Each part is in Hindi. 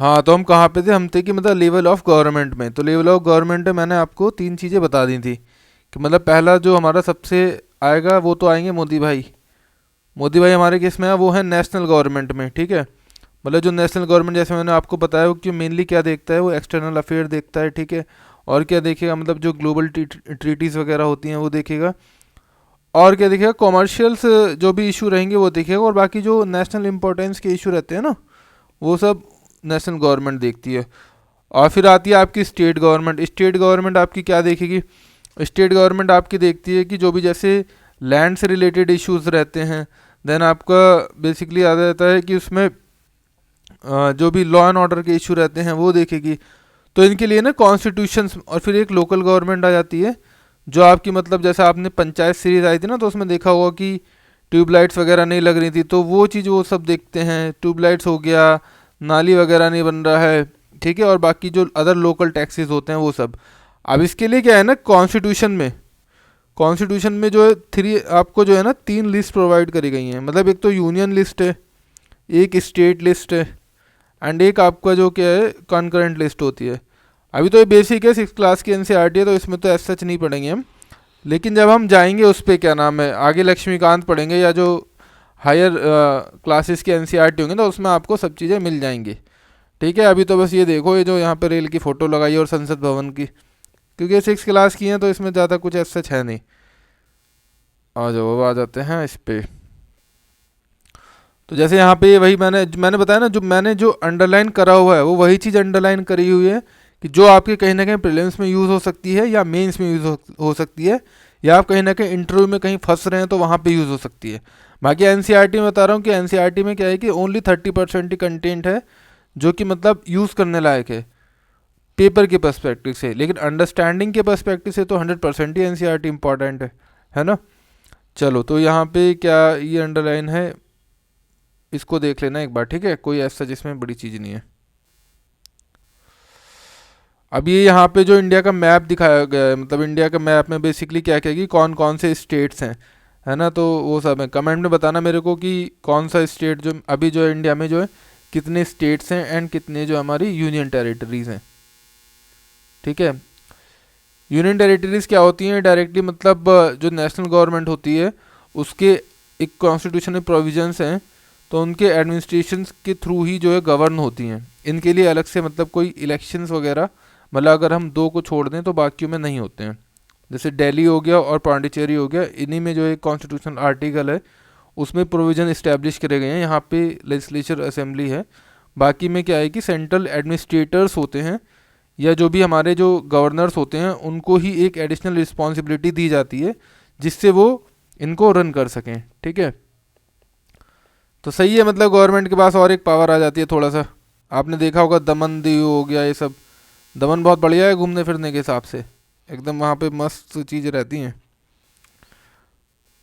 हाँ, तो हम कहाँ पे थे? हम थे कि मतलब लेवल ऑफ गवर्नमेंट में। तो लेवल ऑफ गवर्नमेंट में मैंने आपको तीन चीज़ें बता दी थी कि मतलब पहला जो हमारा सबसे आएगा वो तो आएंगे मोदी भाई। मोदी भाई हमारे केस में है वो है नेशनल गवर्नमेंट में, ठीक है। मतलब जो नेशनल गवर्नमेंट, जैसे मैंने आपको बताया वो कि मेनली क्या देखता है, वो एक्सटर्नल अफेयर देखता है, ठीक है। और क्या देखेगा, मतलब जो ग्लोबल ट्रीटीज़ वगैरह होती हैं वो देखेगा। और क्या देखेगा, कॉमर्शियल्स जो भी इशू रहेंगे वो देखेगा। और बाकी जो नेशनल इंपॉर्टेंस के इशू रहते हैं ना, वो सब नेशनल गवर्नमेंट देखती है। और फिर आती है आपकी स्टेट गवर्नमेंट। स्टेट गवर्नमेंट आपकी क्या देखेगी? स्टेट गवर्नमेंट आपकी देखती है कि जो भी जैसे लैंड से रिलेटेड इश्यूज रहते हैं, देन आपका बेसिकली आ जाता है कि उसमें जो भी लॉ एंड ऑर्डर के इशू रहते हैं वो देखेगी। तो इनके लिए ना कॉन्स्टिट्यूशन, और फिर एक लोकल गवर्नमेंट आ जाती है जो आपकी मतलब जैसे आपने पंचायत सीरीज आई थी ना, तो उसमें देखा होगा कि ट्यूबलाइट्स वगैरह नहीं लग रही थी, तो वो चीज़ वो सब देखते हैं। ट्यूबलाइट्स हो गया, नाली वगैरह नहीं बन रहा है, ठीक है। और बाकी जो अदर लोकल टैक्सेस होते हैं वो सब। अब इसके लिए क्या है ना, कॉन्स्टिट्यूशन में जो है थ्री आपको जो है ना तीन लिस्ट प्रोवाइड करी गई हैं। मतलब एक तो यूनियन लिस्ट है, एक स्टेट लिस्ट है, एंड एक आपका जो क्या है कॉन्करेंट लिस्ट होती है। अभी तो ये बेसिक है, सिक्स क्लास की एनसीईआरटी है, तो इसमें तो ऐसा सच नहीं पढ़ेंगे हम। लेकिन जब हम जाएंगे उस पर क्या नाम है, आगे लक्ष्मीकांत पढ़ेंगे या जो हायर क्लासेस की एनसीईआरटी होंगे, तो उसमें आपको सब चीज़ें मिल जाएंगी, ठीक है। अभी तो बस ये देखो, ये जो यहाँ पे रेल की फ़ोटो लगाई है और संसद भवन की, क्योंकि ये सिक्स क्लास की हैं तो इसमें ज़्यादा कुछ ऐसा सच है नहीं। आ जाओ, अब आ जाते हैं इस पे। तो जैसे यहाँ पे वही मैंने मैंने बताया ना, जो मैंने जो अंडरलाइन करा हुआ है वो वही चीज़ अंडरलाइन करी हुई है कि जो आपके कहीं ना कहीं प्रीलिम्स में यूज़ हो सकती है या मेंस में यूज़ हो सकती है, या आप कहीं ना कहीं इंटरव्यू में कहीं फंस रहे हैं तो वहाँ पे यूज़ हो सकती है। बाकी एनसीईआरटी में बता रहा हूँ कि एनसीईआरटी में क्या है कि ओनली 30% ही कंटेंट है जो कि मतलब यूज़ करने लायक है पेपर के पर्सपेक्टिव से। लेकिन अंडरस्टैंडिंग के पर्सपेक्टिव से तो 100% ही एनसीईआरटी इंपॉर्टेंट है ना। चलो, तो यहाँ पे क्या ये अंडरलाइन है, इसको देख लेना एक बार, ठीक है। कोई ऐसा जिसमें बड़ी चीज़ नहीं है। अब ये यहाँ पे जो इंडिया का मैप दिखाया गया है, मतलब इंडिया का मैप में बेसिकली क्या क्या कि कौन कौन से स्टेट्स हैं, है ना। तो वो सब है, कमेंट में बताना मेरे को कि कौन सा स्टेट जो अभी जो है इंडिया में जो है कितने स्टेट्स हैं एंड कितने जो हमारी यूनियन टेरिटरीज हैं, ठीक है। यूनियन टेरिटरीज क्या होती हैं डायरेक्टली, मतलब जो नेशनल गवर्नमेंट होती है उसके एक कॉन्स्टिट्यूशनल प्रोविजंस हैं, तो उनके एडमिनिस्ट्रेशन के थ्रू ही जो है गवर्न होती हैं। इनके लिए अलग से मतलब कोई इलेक्शंस वगैरह, मतलब अगर हम दो को छोड़ दें तो बाकियों में नहीं होते हैं। जैसे दिल्ली हो गया और पांडिचेरी हो गया, इन्हीं में जो एक कॉन्स्टिट्यूशनल आर्टिकल है उसमें प्रोविज़न इस्टेब्लिश करे गए हैं। यहाँ पे लेजिस्लेचर असेंबली है। बाकी में क्या है कि सेंट्रल एडमिनिस्ट्रेटर्स होते हैं, या जो भी हमारे जो गवर्नर्स होते हैं उनको ही एक एडिशनल रिस्पॉन्सिबिलिटी दी जाती है जिससे वो इनको रन कर सकें, ठीक है। तो सही है, मतलब गवर्नमेंट के पास और एक पावर आ जाती है थोड़ा सा। आपने देखा होगा दमन दीव हो गया ये सब। दमन बहुत बढ़िया है घूमने फिरने के हिसाब से, एकदम वहाँ पे मस्त चीज़ें रहती हैं।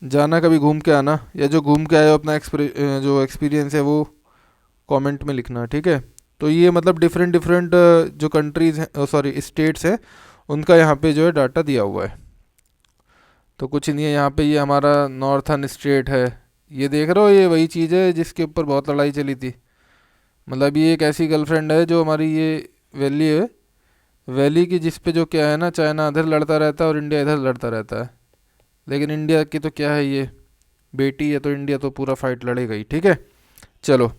जाना कभी घूम के आना, या जो घूम के आए हो अपना जो एक्सपीरियंस है वो कमेंट में लिखना, ठीक है। तो ये मतलब डिफरेंट डिफरेंट जो कंट्रीज़ हैं, सॉरी स्टेट्स हैं, उनका यहाँ पे जो है डाटा दिया हुआ है। तो कुछ नहीं है यहाँ पे, ये हमारा नॉर्थर्न स्टेट है। ये देख रहे हो, ये वही चीज़ है जिसके ऊपर बहुत लड़ाई चली थी। मतलब ये एक ऐसी गर्लफ्रेंड है जो हमारी ये वैली है, वैली की, जिस पे जो क्या है ना, चाइना इधर लड़ता रहता है और इंडिया इधर लड़ता रहता है। लेकिन इंडिया की तो क्या है, ये बेटी है तो इंडिया तो पूरा फाइट लड़ेगा ही, ठीक है। चलो,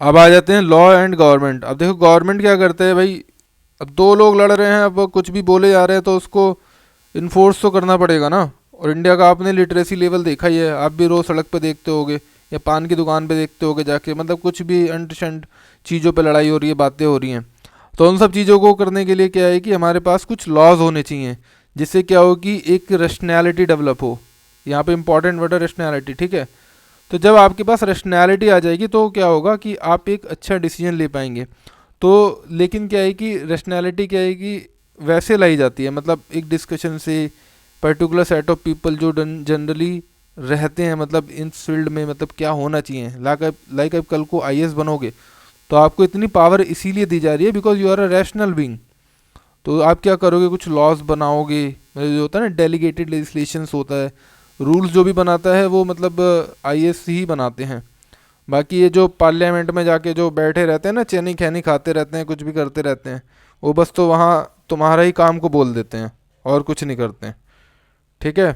अब आ जाते हैं लॉ एंड गवर्नमेंट। अब देखो गवर्नमेंट क्या करते हैं भाई, अब दो लोग लड़ रहे हैं, अब वो कुछ भी बोले जा रहे हैं तो उसको इन्फोर्स तो करना पड़ेगा ना। और इंडिया का आपने लिटरेसी लेवल देखा ही है, आप भी रोज़ सड़क पे देखते होगे या पान की दुकान पे देखते होगे जाके, मतलब कुछ भी अंटशंट चीज़ों पे लड़ाई हो रही है, बातें हो रही हैं। तो उन सब चीज़ों को करने के लिए क्या है कि हमारे पास कुछ लॉज होने चाहिए, जिससे क्या हो कि एक रैशनैलिटी डेवलप हो। यहाँ पे इंपॉर्टेंट वर्ड है रैशनैलिटी, ठीक है। तो जब आपके पास रैशनैलिटी आ जाएगी तो क्या होगा कि आप एक अच्छा डिसीजन ले पाएंगे। तो लेकिन क्या है कि रैशनैलिटी क्या है कि वैसे लाई जाती है, मतलब एक डिस्कशन से, पर्टिकुलर सेट ऑफ पीपल जो जनरली रहते हैं मतलब इन फील्ड में, मतलब क्या होना चाहिए। लाइक आप कल को आईएएस बनोगे तो आपको इतनी पावर इसीलिए दी जा रही है because you are a rational being. तो आप क्या करोगे, कुछ लॉज बनाओगे, मतलब जो होता है ना डेलीगेटेड लेजिस्लेशंस होता है, रूल्स जो भी बनाता है वो मतलब आईएएस ही बनाते हैं। बाकी ये जो पार्लियामेंट में जाके जो बैठे रहते हैं ना, चैनी खैनी खाते रहते हैं, कुछ भी करते रहते हैं, वो बस तो वहाँ तुम्हारा ही काम को बोल देते हैं और कुछ नहीं करते हैं। ठीक है,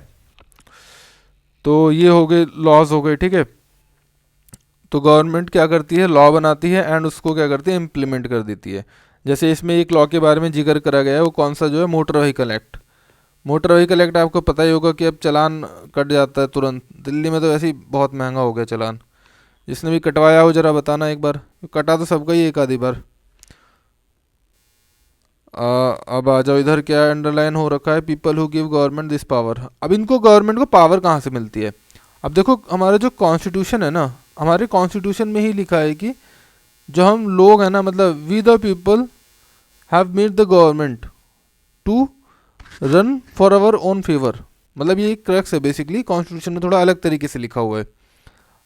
तो ये हो गए लॉज हो गए। ठीक है, तो गवर्नमेंट क्या करती है, लॉ बनाती है एंड उसको क्या करती है, इम्प्लीमेंट कर देती है। जैसे इसमें एक लॉ के बारे में जिक्र करा गया है, वो कौन सा जो है, motor vehicle act. Motor vehicle act आपको पता ही होगा कि अब चालान कट जाता है तुरंत। दिल्ली में तो वैसे ही बहुत महंगा हो गया चालान। जिसने भी कटवाया हो जरा बताना एक बार, कटा तो सबका ही एक आधी बार। अब आ जाओ इधर, क्या अंडरलाइन हो रखा है, people who give government this power. अब इनको गवर्नमेंट को पावर कहाँ से मिलती है। अब देखो हमारा जो कॉन्स्टिट्यूशन है ना, हमारे कॉन्स्टिट्यूशन में ही लिखा है कि जो हम लोग हैं ना, मतलब we the people have made the government to run for our own favour. मतलब ये क्रक्स है बेसिकली, कॉन्स्टिट्यूशन में थोड़ा अलग तरीके से लिखा हुआ है।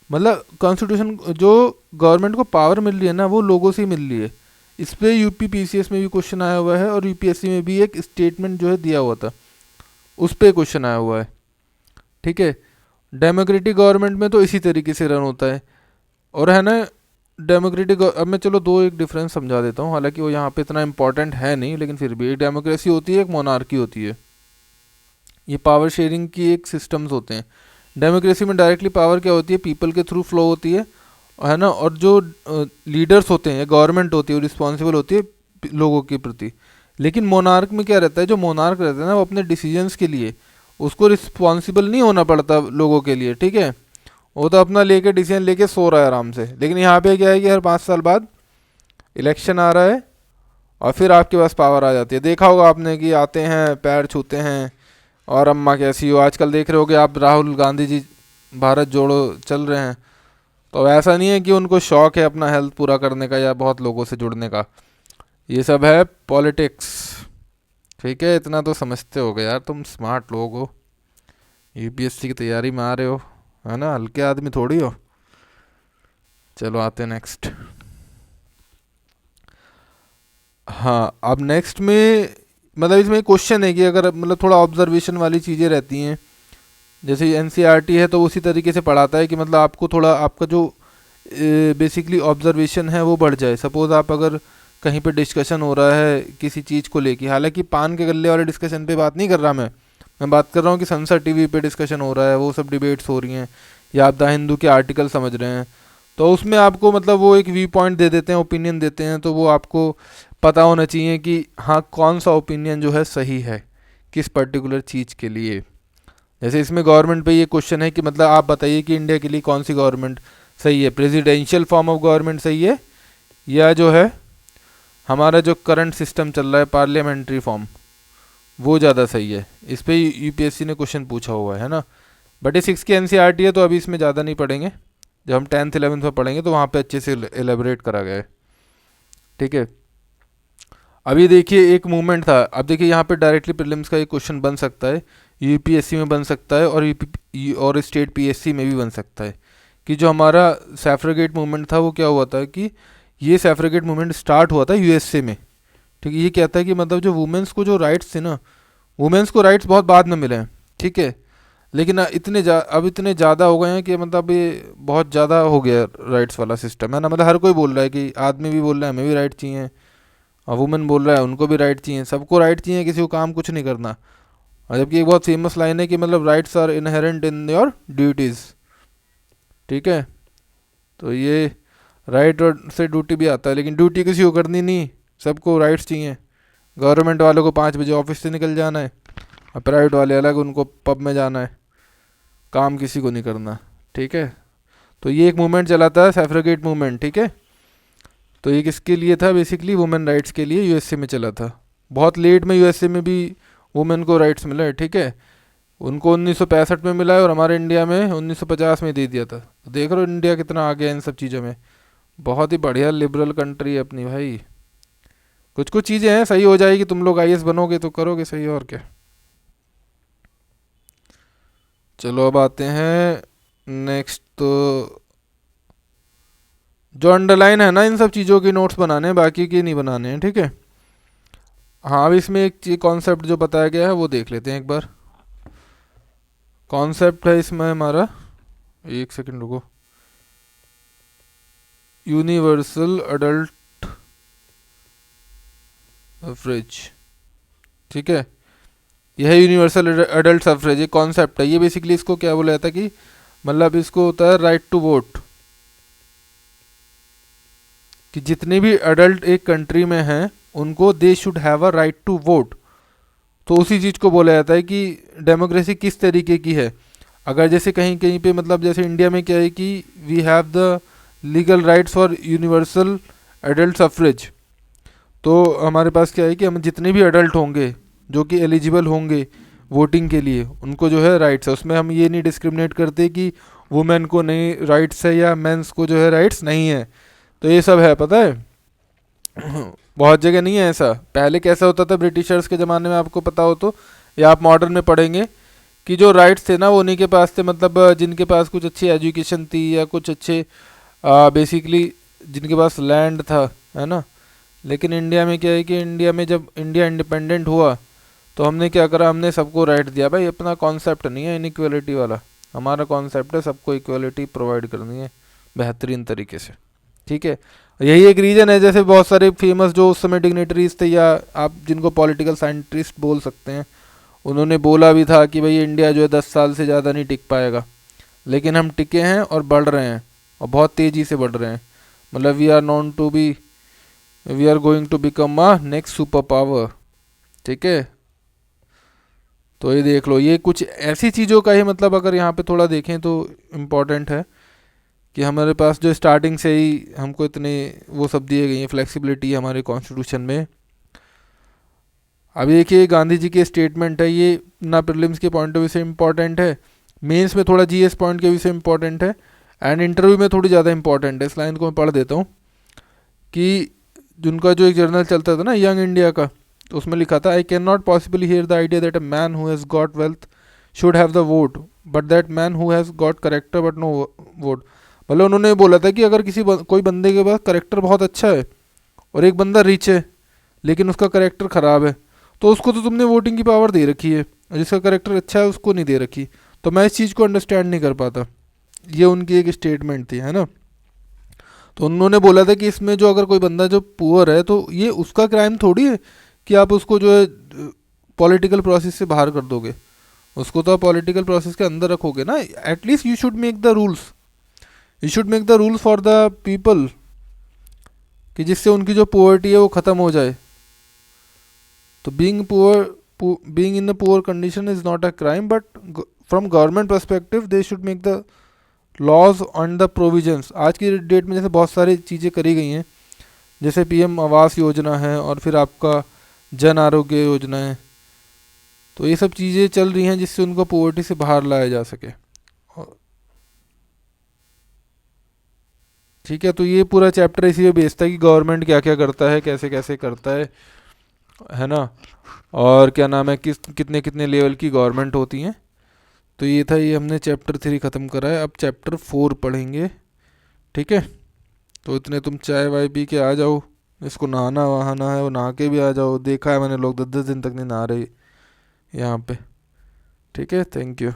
मतलब कॉन्स्टिट्यूशन जो गवर्नमेंट को पावर मिल रही है ना, वो लोगों से ही मिल रही है। इस पे यूपी पीसीएस में भी क्वेश्चन आया हुआ है और यूपीएससी में भी एक स्टेटमेंट जो है दिया हुआ था, उस पे क्वेश्चन आया हुआ है। ठीक है, डेमोक्रेटिक गवर्नमेंट में तो इसी तरीके से रन होता है। और है ना डेमोक्रेटिक, अब मैं चलो दो एक डिफरेंस समझा देता हूँ, हालांकि वो यहाँ पे इतना इंपॉर्टेंट है नहीं, लेकिन फिर भी एक डेमोक्रेसी होती है, एक मोनार्की होती है। ये पावर शेयरिंग की एक सिस्टम्स होते हैं। डेमोक्रेसी में डायरेक्टली पावर क्या होती है, पीपल के थ्रू फ्लो होती है ना, और जो लीडर्स होते हैं या गवर्नमेंट होती है वो रिस्पॉन्सिबल होती है लोगों के प्रति। लेकिन मोनार्क में क्या रहता है, जो मोनार्क रहता है ना, वो अपने डिसीजंस के लिए उसको रिस्पॉन्सिबल नहीं होना पड़ता लोगों के लिए। ठीक है, वो तो अपना लेके डिसीजन लेके सो रहा है आराम से। लेकिन यहाँ पे क्या है कि हर 5 साल बाद इलेक्शन आ रहा है और फिर आपके पास पावर आ जाती है। देखा होगा आपने कि आते हैं, पैर छूते हैं, और अम्मा कैसी हो। आजकल देख रहे होगे आप, राहुल गांधी जी भारत जोड़ो चल रहे हैं। तो ऐसा नहीं है कि उनको शौक है अपना हेल्थ पूरा करने का या बहुत लोगों से जुड़ने का, ये सब है पॉलिटिक्स। ठीक है, इतना तो समझते होगे यार, तुम स्मार्ट लोग हो, यूपीएससी की तैयारी में आ रहे हो, है ना, हल्के आदमी थोड़ी हो। चलो आते हैं नेक्स्ट। हाँ, अब नेक्स्ट में मतलब इसमें क्वेश्चन है कि अगर मतलब थोड़ा ऑब्जर्वेशन वाली चीज़ें रहती हैं, जैसे एनसीईआरटी है तो उसी तरीके से पढ़ाता है कि मतलब आपको थोड़ा आपका जो बेसिकली ऑब्जर्वेशन है वो बढ़ जाए। सपोज़ आप अगर कहीं पे डिस्कशन हो रहा है किसी चीज़ को लेके, हालांकि पान के गल्ले वाले डिस्कशन पे बात नहीं कर रहा मैं बात कर रहा हूँ कि संसद टीवी पे डिस्कशन हो रहा है, वो सब डिबेट्स हो रही हैं, या आप द हिंदू के आर्टिकल समझ रहे हैं, तो उसमें आपको मतलब वो एक व्यू पॉइंट दे देते हैं, ओपिनियन देते हैं, तो वो आपको पता होना चाहिए कि हाँ कौन सा ओपिनियन जो है सही है किस पर्टिकुलर चीज़ के लिए। जैसे इसमें गवर्नमेंट पे ये क्वेश्चन है कि मतलब आप बताइए कि इंडिया के लिए कौन सी गवर्नमेंट सही है, प्रेसिडेंशियल फॉर्म ऑफ गवर्नमेंट सही है, या जो है हमारा जो करंट सिस्टम चल रहा है पार्लियामेंट्री फॉर्म, वो ज़्यादा सही है। इस पे यूपीएससी ने क्वेश्चन पूछा हुआ है ना। बट ये 6 की एनसीईआरटी है तो अभी इसमें ज़्यादा नहीं पढ़ेंगे, जब हम 10th 11th में पढ़ेंगे तो वहाँ पे अच्छे से एलेबरेट करा गया है। ठीक है, अभी देखिए एक मूवमेंट था। अब देखिए यहाँ पे डायरेक्टली प्रीलिम्स का एक क्वेश्चन बन सकता है, यूपीएससी में बन सकता है, और और स्टेट पीएससी में भी बन सकता है, कि जो हमारा सैफ्रागेट मूवमेंट था वो क्या हुआ था कि ये सैफ्रागेट मूवमेंट स्टार्ट हुआ था यूएसए में। ठीक है, ये कहता है कि मतलब जो वुमेन्स को जो राइट्स थे ना, वुमेन्स को राइट्स बहुत बाद में मिले हैं। ठीक है, लेकिन अब इतने ज़्यादा हो गए हैं कि मतलब ये बहुत ज़्यादा हो गया राइट्स वाला सिस्टम, है ना। मतलब हर कोई बोल रहा है कि आदमी भी बोल रहा है हमें भी राइट चाहिए, और वुमेन बोल रहा है उनको भी राइट चाहिए, सबको राइट चाहिए, किसी को काम कुछ नहीं करना। और जबकि एक बहुत फेमस लाइन है कि मतलब rights are inherent in your duties. ठीक है, तो ये राइट और से ड्यूटी भी आता है, लेकिन ड्यूटी किसी को करनी नहीं, सबको राइट्स चाहिए। गवर्नमेंट वालों को 5 बजे ऑफिस से निकल जाना है, और प्राइवेट वाले अलग, उनको पब में जाना है, काम किसी को नहीं करना। ठीक है, तो ये एक मूवमेंट चला था सैफ्रागेट मूवमेंट। ठीक है, तो ये किसके लिए था, बेसिकली वुमेन राइट्स के लिए, यूएसए में चला था। बहुत लेट में यूएसए में भी वुमेन को राइट्स मिला है। ठीक है, उनको 1965 में मिला है और हमारे इंडिया में 1950 में दे दिया था। तो देख रहे हो इंडिया कितना आगे है इन सब चीज़ों में, बहुत ही बढ़िया लिबरल कंट्री है अपनी भाई। कुछ कुछ चीज़ें हैं, सही हो जाएगी, तुम लोग आईएएस बनोगे तो करोगे सही, और क्या। चलो अब आते हैं नेक्स्ट। तो जो अंडरलाइन है ना, इन सब चीज़ों की नोट्स बनाने हैं, बाकी के नहीं बनाने हैं। ठीक है, हाँ अब इसमें एक चीज कॉन्सेप्ट जो बताया गया है वो देख लेते हैं एक बार। कॉन्सेप्ट है इसमें हमारा, एक सेकंड रुको, यूनिवर्सल अडल्ट सफरेज। ठीक है, यह यूनिवर्सल अडल्ट सफरेज, ये कॉन्सेप्ट है। ये बेसिकली इसको क्या बोला जाता है कि मतलब इसको होता है राइट टू वोट, कि जितने भी अडल्ट एक कंट्री में हैं उनको they should have a right to vote. तो उसी चीज़ को बोला जाता है कि डेमोक्रेसी किस तरीके की है। अगर जैसे कहीं कहीं पे मतलब जैसे इंडिया में क्या है कि we have the legal rights for universal adult suffrage, तो हमारे पास क्या है कि हम जितने भी अडल्ट होंगे जो कि एलिजिबल होंगे वोटिंग के लिए, उनको जो है राइट्स है। उसमें हम ये नहीं डिस्क्रिमिनेट करते कि वुमेन को नहीं राइट्स है या मेंस को जो है राइट्स नहीं है। तो ये सब है, पता है। बहुत जगह नहीं है ऐसा। पहले कैसा होता था ब्रिटिशर्स के ज़माने में, आपको पता हो तो, या आप मॉडर्न में पढ़ेंगे कि जो राइट्स थे ना वो उन्हीं के पास थे, मतलब जिनके पास कुछ अच्छी एजुकेशन थी या कुछ अच्छे बेसिकली जिनके पास लैंड था, है ना। लेकिन इंडिया में क्या है कि इंडिया में जब इंडिया इंडिपेंडेंट हुआ तो हमने क्या करा, हमने सबको राइट दिया। भाई अपना कॉन्सेप्ट नहीं है इनइक्वालिटी वाला, हमारा कॉन्सेप्ट है सबको इक्वालिटी प्रोवाइड करनी है बेहतरीन तरीके से। ठीक है, यही एक रीज़न है। जैसे बहुत सारे फेमस जो उस समय डिग्नेटरीज थे, या आप जिनको पॉलिटिकल साइंटिस्ट बोल सकते हैं, उन्होंने बोला भी था कि भाई इंडिया जो है 10 साल से ज़्यादा नहीं टिक पाएगा, लेकिन हम टिके हैं और बढ़ रहे हैं और बहुत तेज़ी से बढ़ रहे हैं। मतलब we are going to become a next super power. ठीक है, तो ये देख लो, ये कुछ ऐसी चीज़ों का ही मतलब अगर यहाँ पे थोड़ा देखें तो इम्पोर्टेंट है कि हमारे पास जो स्टार्टिंग से ही हमको इतने वो सब दिए गई हैं, फ्लेक्सिबिलिटी है हमारे कॉन्स्टिट्यूशन में। अभी देखिए गांधी जी के स्टेटमेंट है, ये ना प्रीलिम्स के पॉइंट ऑफ व्यू से इम्पॉर्टेंट है, मेंस में थोड़ा जीएस पॉइंट के व्यू से इम्पॉर्टेंट है, एंड इंटरव्यू में थोड़ी ज़्यादा इंपॉर्टेंट है। इस लाइन को मैं पढ़ देता हूँ कि जिनका जो एक जर्नल चलता था ना यंग इंडिया का, तो उसमें लिखा था, I can not possibly hear the idea that a man who has got wealth should have the vote, but that man who has got character but no vote. मतलब उन्होंने बोला था कि अगर कोई बंदे के पास करेक्टर बहुत अच्छा है और एक बंदा रिच है लेकिन उसका करेक्टर ख़राब है, तो उसको तो तुमने वोटिंग की पावर दे रखी है, और जिसका करेक्टर अच्छा है उसको नहीं दे रखी। तो मैं इस चीज़ को अंडरस्टैंड नहीं कर पाता। ये उनकी एक स्टेटमेंट थी, है ना। तो उन्होंने बोला था कि इसमें जो अगर कोई बंदा जो पुअर है तो ये उसका क्राइम थोड़ी है कि आप उसको जो है पॉलिटिकल प्रोसेस से बाहर कर दोगे। उसको तो आप पॉलिटिकल प्रोसेस के अंदर रखोगे ना। At least you should make the rules, you should make the rules for the people, कि जिससे उनकी जो पुअर्टी है वो ख़त्म हो जाए। तो being in a poor condition is not a crime, but from government perspective they should make the laws on the provisions. आज की डेट में जैसे बहुत सारी चीज़ें करी गई हैं, जैसे पीएम आवास योजना है और फिर आपका जन आरोग्य योजना है, तो ये सब चीज़ें चल रही हैं जिससे उनको पॉवर्टी से बाहर लाया जा सके। ठीक है, तो ये पूरा चैप्टर इसी पे बेस्ड है कि गवर्नमेंट क्या क्या करता है, कैसे कैसे करता है ना, और क्या नाम है, कितने कितने लेवल की गवर्नमेंट होती हैं। तो ये था, ये हमने चैप्टर 3 ख़त्म करा है, अब चैप्टर 4 पढ़ेंगे। ठीक है, तो इतने तुम चाय वाय पी के आ जाओ। इसको नहाना वहाना है, वो नहा के भी आ जाओ। देखा है मैंने लोग 10-10 दिन तक नहीं नहा रहे यहाँ पे। ठीक है, थैंक यू।